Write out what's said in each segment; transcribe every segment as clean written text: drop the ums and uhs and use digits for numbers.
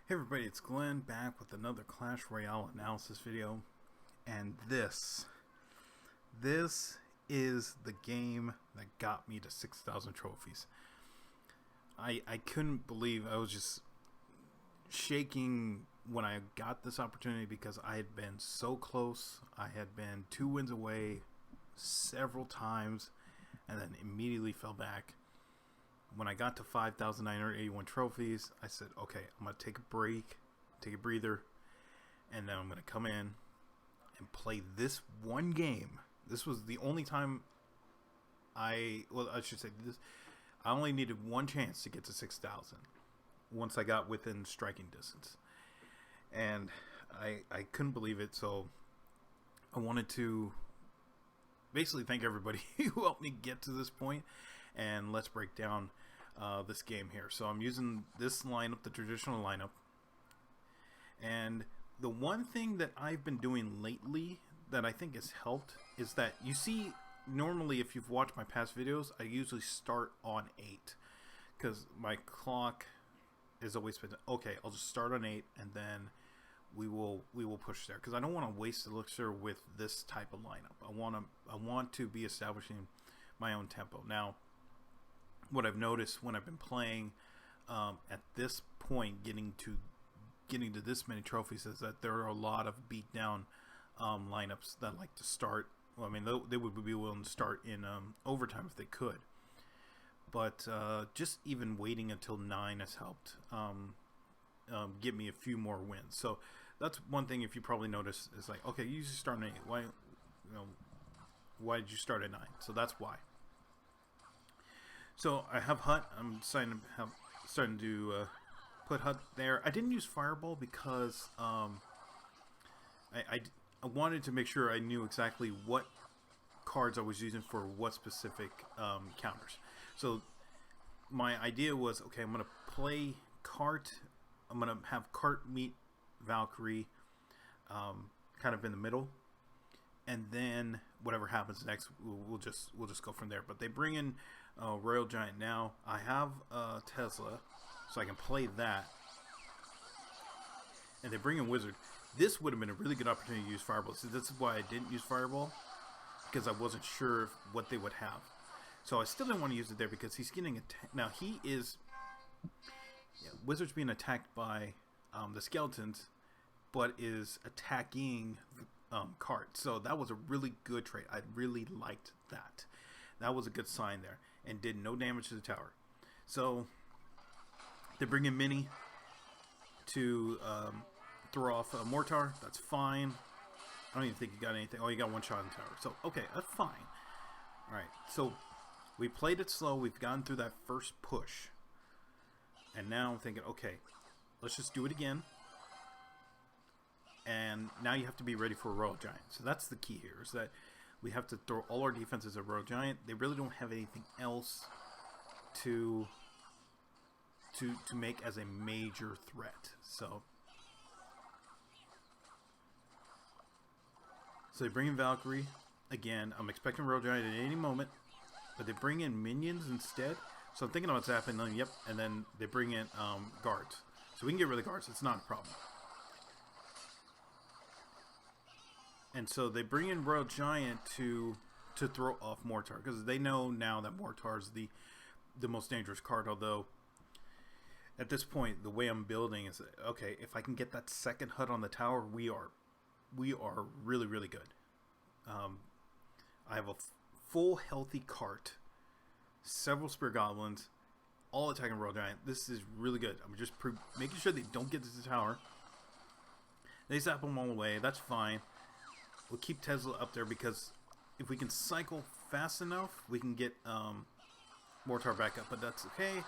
Hey everybody, it's Glenn back with another Clash Royale analysis video, and this is the game that got me to 6,000 trophies. I couldn't believe, I was just shaking when I got this opportunity because I had been so close. I had been 2 wins away several times and then immediately fell back. When I got to 5,981 trophies, I said, okay, I'm going to take a break, take a breather, and then I'm going to come in and play this one game. This was the only time I should say this. I only needed one chance to get to 6,000 once I got within striking distance. And I couldn't believe it, so I wanted to basically thank everybody who helped me get to this point, and let's break down this game here. So I'm using this lineup, the traditional lineup, and the one thing that I've been doing lately that I think has helped is that you see, normally if you've watched my past videos, I usually start on 8 because my clock is always been okay. I'll just start on 8 and then we will push there because I don't want to waste elixir with this type of lineup. I want to be establishing my own tempo. Now, what I've noticed when I've been playing at this point, getting to this many trophies, is that there are a lot of beat down lineups that like to start. Well, I mean, they would be willing to start in overtime if they could, but just even waiting until 9 has helped get me a few more wins. So that's one thing. If you probably notice, is like, okay, you usually start at 8. Why did you start at 9? So that's why. So I have Hut. I'm starting to put Hut there. I didn't use Fireball because I wanted to make sure I knew exactly what cards I was using for what specific counters. So my idea was, okay, I'm going to play Cart. I'm going to have Cart meet Valkyrie kind of in the middle. And then whatever happens next, we'll just go from there. But they bring in Royal Giant now. I have Tesla, so I can play that. And they bring in Wizard. This would have been a really good opportunity to use Fireball. So this is why I didn't use Fireball, because I wasn't sure what they would have. So I still didn't want to use it there because he's getting attacked. Now he is, Wizard's being attacked by the skeletons, but is attacking Cart. So that was a really good trade. I really liked that. That was a good sign there, and did no damage to the tower. So they bring in Mini to throw off a Mortar. That's fine. I don't even think you got anything. Oh, you got one shot in the tower. So okay, that's fine. All right. So we played it slow. We've gotten through that first push, and now I'm thinking, okay, let's just do it again. And now you have to be ready for a Royal Giant. So that's the key here, is that we have to throw all our defenses at Royal Giant. They really don't have anything else to make as a major threat. So they bring in Valkyrie. Again, I'm expecting Royal Giant at any moment, but they bring in minions instead. So I'm thinking about what's happening. Yep, and then they bring in guards. So we can get rid of the guards. It's not a problem. And so they bring in Royal Giant to throw off Mortar, because they know now that Mortar is the most dangerous card. Although at this point, the way I'm building is, okay, if I can get that second Hut on the tower, we are really, really good. I have a full healthy Cart, several Spear Goblins, all attacking Royal Giant. This is really good. I'm just making sure they don't get to the tower. They zap them all away. That's fine. We'll keep Tesla up there because if we can cycle fast enough, we can get Mortar back up. But that's okay.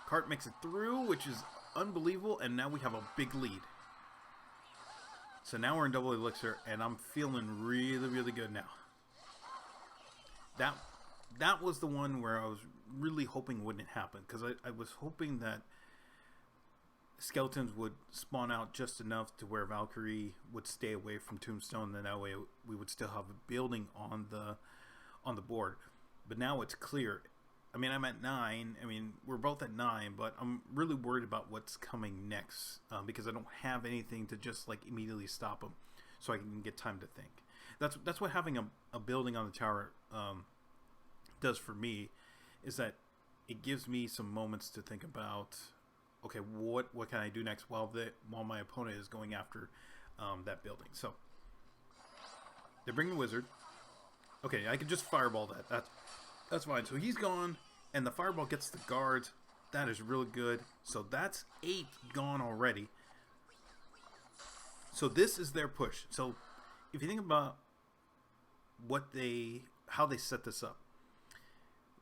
Cart makes it through, which is unbelievable, and now we have a big lead. So now we're in double elixir, and I'm feeling really, really good now. That was the one where I was really hoping wouldn't happen, because I was hoping that skeletons would spawn out just enough to where Valkyrie would stay away from Tombstone, and that way we would still have a building on the board. But now it's clear. I mean, I'm at 9. I mean, we're both at 9, but I'm really worried about what's coming next because I don't have anything to just like immediately stop them, so I can get time to think. That's what having a building on the tower does for me, is that it gives me some moments to think about. Okay, what can I do next while my opponent is going after that building? So they bring the wizard. Okay, I can just fireball that. That's fine. So he's gone, and the fireball gets the guards. That is really good. So that's 8 gone already. So this is their push. So if you think about how they set this up,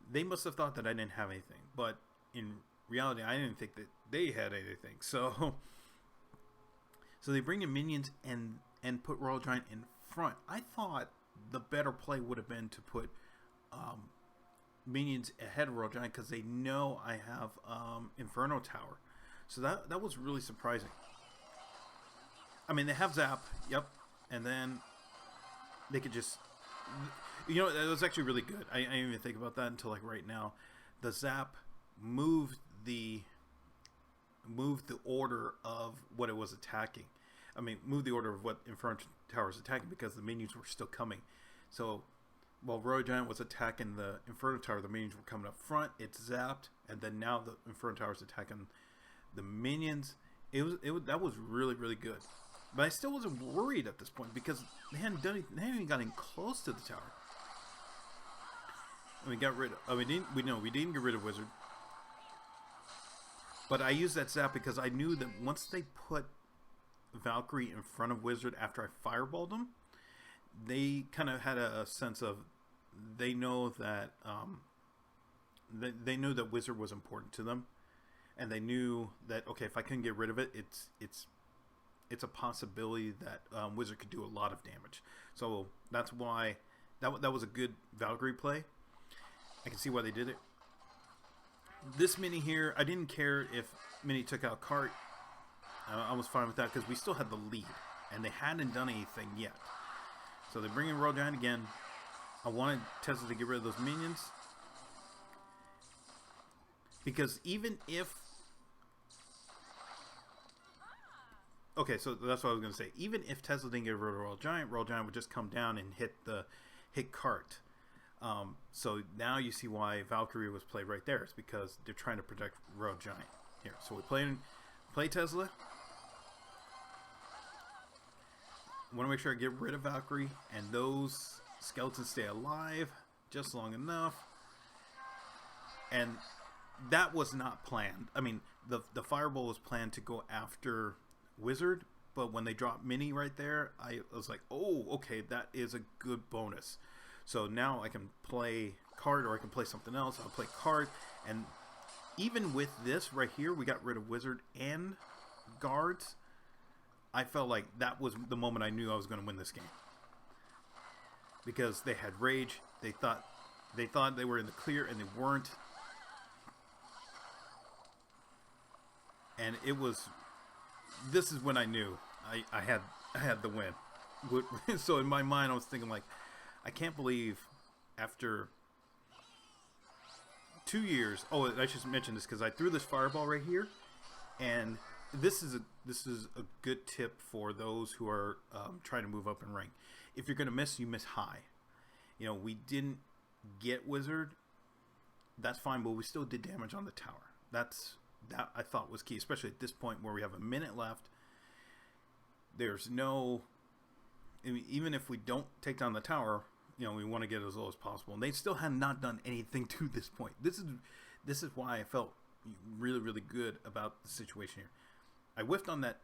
they must have thought that I didn't have anything, but in reality, I didn't think that they had anything. So they bring in minions and put Royal Giant in front. I thought the better play would have been to put minions ahead of Royal Giant because they know I have Inferno Tower. So that was really surprising. I mean, they have Zap, yep, and then they could just, that was actually really good. I didn't even think about that until like right now. The Zap moved the order of what it was attacking. I mean, moved the order of what Inferno Tower was attacking because the minions were still coming. So while Royal Giant was attacking the Inferno Tower, the minions were coming up front. It's zapped, and then now the Inferno Tower is attacking the minions. That was really, really good. But I still wasn't worried at this point because they hadn't even gotten close to the tower. And we got rid of. We didn't get rid of Wizard. But I used that zap because I knew that once they put Valkyrie in front of Wizard after I fireballed them, they kind of had a sense of they know that they knew that Wizard was important to them, and they knew that okay, if I couldn't get rid of it, it's a possibility that Wizard could do a lot of damage. So that's why that was a good Valkyrie play. I can see why they did it. This mini here, I didn't care if mini took out Cart. I was fine with that because we still had the lead, and they hadn't done anything yet. So they bring in Royal Giant again. I wanted Tesla to get rid of those minions because even if okay, so that's what I was going to say. Even if Tesla didn't get rid of Royal Giant would just come down and hit Cart. So now you see why Valkyrie was played right there. It's because they're trying to protect Royal Giant here. So we play Tesla. Want to make sure I get rid of Valkyrie and those skeletons stay alive just long enough. And that was not planned. I mean, the fireball was planned to go after Wizard, but when they dropped Mini right there, I was like, oh, okay, that is a good bonus. So now I can play Card or I can play something else. I'll play Card, and even with this right here, we got rid of Wizard and Guards. I felt like that was the moment I knew I was going to win this game. Because they had Rage, they thought they were in the clear and they weren't. And this is when I knew I had the win. So in my mind I was thinking like, I can't believe after 2 years. Oh, I should mention this because I threw this fireball right here, and this is a good tip for those who are trying to move up in rank. If you're gonna miss, you miss high. We didn't get Wizard. That's fine, but we still did damage on the tower. That I thought was key, especially at this point where we have a minute left. There's no, even if we don't take down the tower, we want to get as low as possible. And they still had not done anything to this point. This is why I felt really, really good about the situation here. I whiffed on that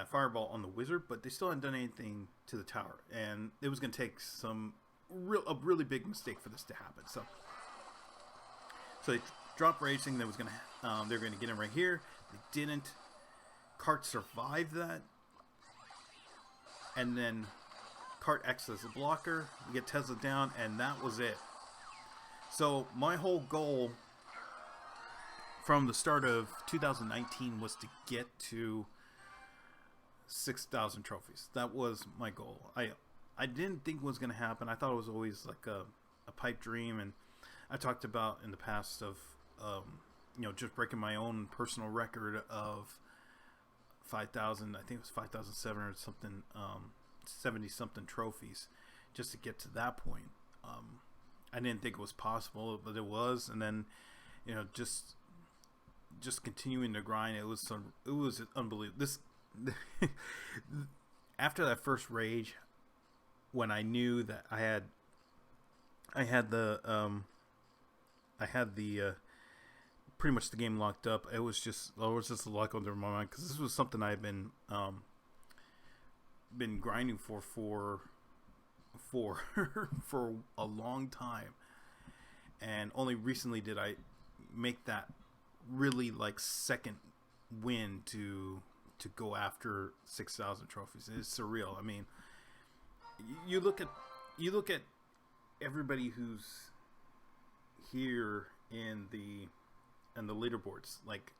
fireball on the Wizard, but they still hadn't done anything to the tower, and it was going to take a really big mistake for this to happen. So they dropped Racing. They're going to get him right here. They didn't. Cart survived that, and then Cart X as a blocker. We get Tesla down, and that was it. So my whole goal from the start of 2019 was to get to 6,000 trophies. That was my goal. I didn't think it was going to happen. I thought it was always like a pipe dream, and I talked about in the past of just breaking my own personal record of 5,000. I think it was 5,700 something, 70 something trophies, just to get to that point. I didn't think it was possible, but it was, and then just continuing to grind. It was unbelievable. This after that first rage, when I knew that I had the pretty much the game locked up. It was just a luck under my mind, because this was something I had been grinding for for a long time, and only recently did I make that really like second win to go after 6,000 trophies. It's surreal. I mean, you look at everybody who's here in the leaderboards, like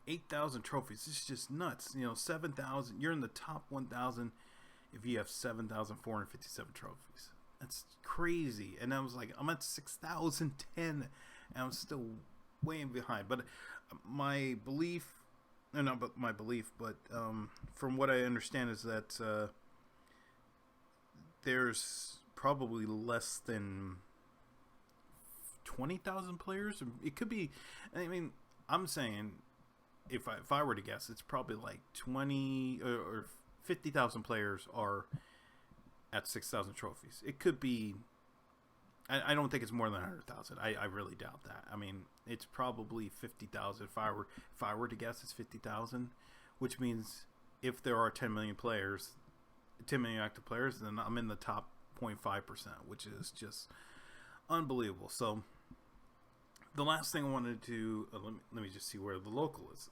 8,000 trophies. It's just nuts. 7,000. You're in the top 1,000 if you have 7,457 trophies. That's crazy. And I was like, I'm at 6,010, and I'm still way behind. But my belief, but from what I understand is that there's probably less than 20,000 players. It could be. I mean, I'm saying if I were to guess, it's probably like 20 or 50,000 players are at 6,000 trophies. It could be. I don't think it's more than 100,000. I really doubt that. I mean, it's probably 50,000. If I were to guess, it's 50,000, which means if there are 10 million players, 10 million active players, then I'm in the top 0.5%, which is just unbelievable. So the last thing I wanted to let me just see where the local is.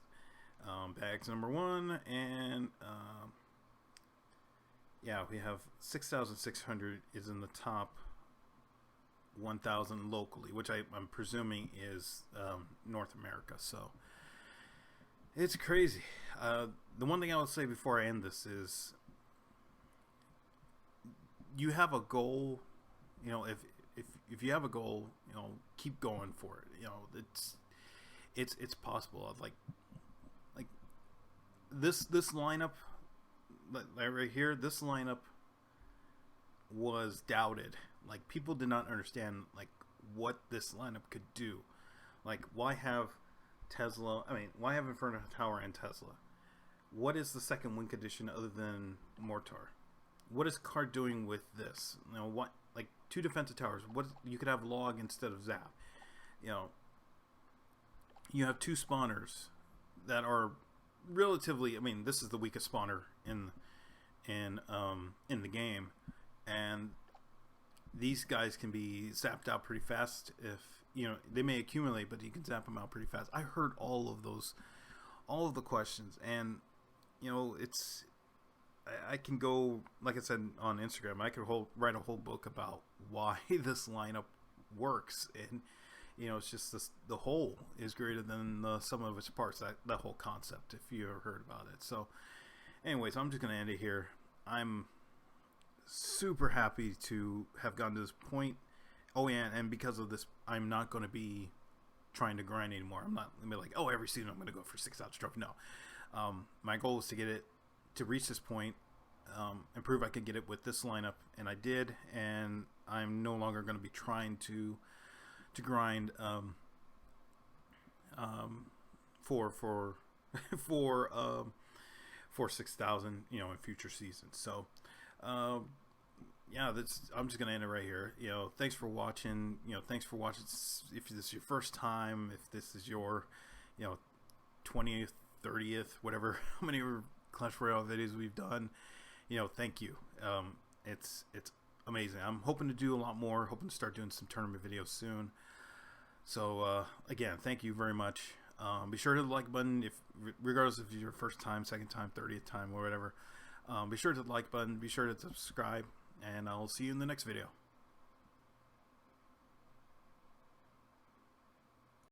Bags number 1, and yeah, we have 6,600 is in the top 1,000 locally, which I'm presuming is North America. So it's crazy. The one thing I will say before I end this is, you have a goal. If you have a goal, keep going for it. It's possible. Like this lineup, like right here, this lineup was doubted. Like, people did not understand like what this lineup could do. Like, why have Tesla? I mean, why have Inferno Tower and Tesla? What is the second win condition other than Mortar? What is Card doing with this? What, like, 2 defensive towers? What, you could have Log instead of Zap. You have 2 spawners that are relatively. I mean, this is the weakest spawner in the game, and these guys can be zapped out pretty fast. If they may accumulate, but you can zap them out pretty fast. I heard all of the questions, and it's. I can go, like I said on Instagram, I could write a whole book about why this lineup works, and it's just the whole is greater than the sum of its parts. That whole concept, if you ever heard about it. So, anyways, I'm just gonna end it here. I'm super happy to have gotten to this point. Oh yeah, and because of this, I'm not going to be trying to grind anymore. I'm not going to be like, oh, every season I'm going to go for 6,000 trophy. No, my goal is to reach this point, and prove I could get it with this lineup, and I did. And I'm no longer going to be trying to grind for 6,000 in future seasons. So yeah, I'm just gonna end it right here. Thanks for watching. Thanks for watching. If this is your first time, if this is your 20th, 30th, whatever, how many Clash Royale videos we've done, thank you. It's amazing. I'm hoping to do a lot more, hoping to start doing some tournament videos soon. So again, thank you very much. Be sure to hit the like button, regardless if it's your first time, second time, 30th time, or whatever. Be sure to hit the like button, be sure to subscribe, and I'll see you in the next video.